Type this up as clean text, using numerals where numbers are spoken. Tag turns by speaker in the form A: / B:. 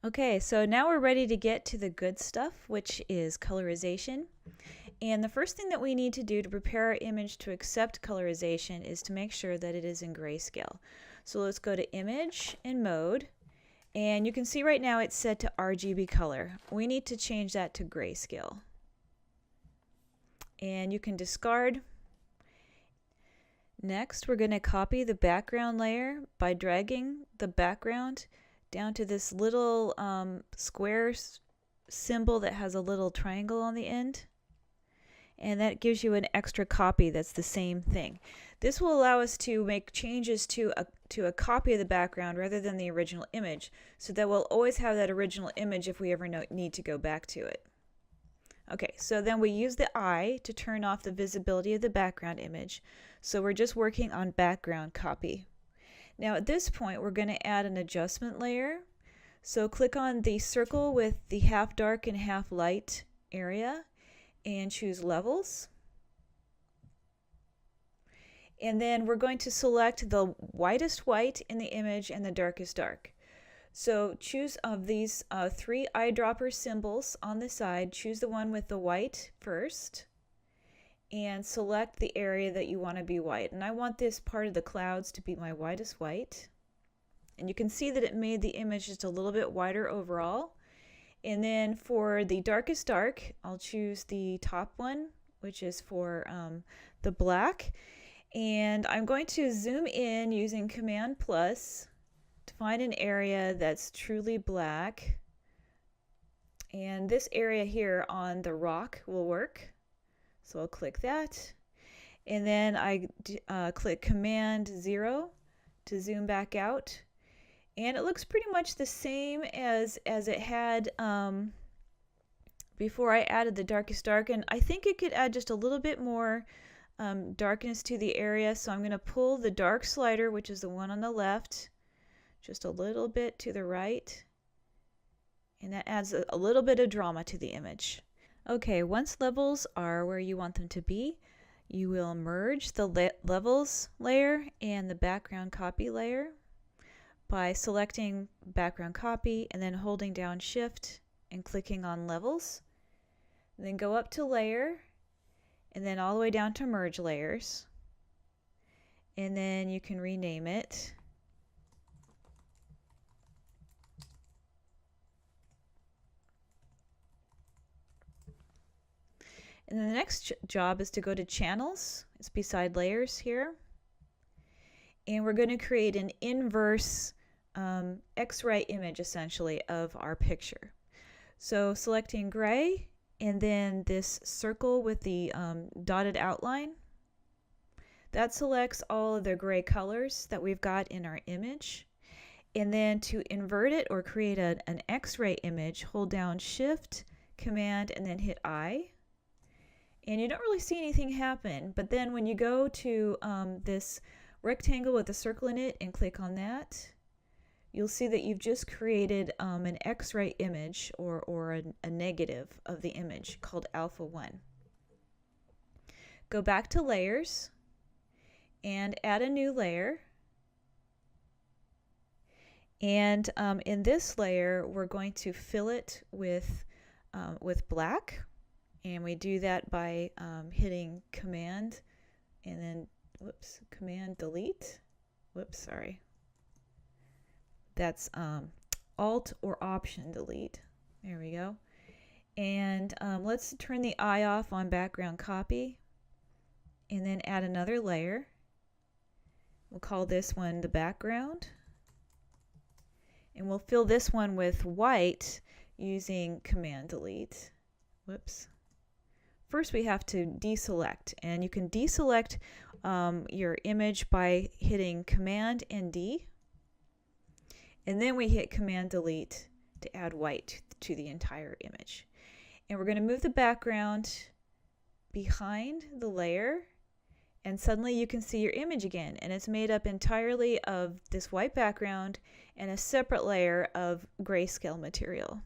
A: Okay, so now we're ready to get to the good stuff, which is colorization. And the first thing that we need to do to prepare our image to accept colorization is to make sure that it is in grayscale. So let's go to Image and Mode. And you can see right now it's set to RGB color. We need to change that to grayscale. And you can discard. Next, we're going to copy the background layer by dragging the background down to this little square symbol that has a little triangle on the end. And that gives you an extra copy that's the same thing. This will allow us to make changes to a copy of the background rather than the original image, so that we'll always have that original image if we ever need to go back to it. Okay, so then we use the eye to turn off the visibility of the background image. So we're just working on background copy. Now at this point we're going to add an adjustment layer. So click on the circle with the half dark and half light area and choose levels. And then we're going to select the whitest white in the image and the darkest dark. So choose of these three eyedropper symbols on the side, choose the one with the white first and select the area that you want to be white. And I want this part of the clouds to be my whitest white. And you can see that it made the image just a little bit whiter overall. And then for the darkest dark, I'll choose the top one, which is for the black. And I'm going to zoom in using Command plus to find an area that's truly black. And this area here on the rock will work. So I'll click that. And then I click Command 0 to zoom back out. And it looks pretty much the same as it had before I added the darkest dark. And I think it could add just a little bit more darkness to the area. So I'm going to pull the dark slider, which is the one on the left, just a little bit to the right. And that adds a little bit of drama to the image. Okay, once levels are where you want them to be, you will merge the levels layer and the background copy layer by selecting background copy and then holding down Shift and clicking on levels. And then go up to layer and then all the way down to merge layers. And then you can rename it. And then the next job is to go to channels. It's beside layers here. And we're going to create an inverse X-ray image essentially of our picture. So selecting gray and then this circle with the dotted outline. That selects all of the gray colors that we've got in our image. And then to invert it or create an X-ray image, hold down Shift, Command, and then hit I. And you don't really see anything happen, but then when you go to this rectangle with a circle in it and click on that, you'll see that you've just created an X-ray image or a negative of the image called alpha 1. Go back to layers and add a new layer. And in this layer, we're going to fill it with black. And we do that by hitting Command and then, Command Delete. Sorry. That's Alt or Option Delete. There we go. And let's turn the eye off on background copy and then add another layer. We'll call this one the background. And we'll fill this one with white using Command Delete. First we have to deselect, and you can deselect your image by hitting Command and D, and then we hit Command Delete to add white to the entire image. And we're going to move the background behind the layer, and suddenly you can see your image again, and it's made up entirely of this white background and a separate layer of grayscale material.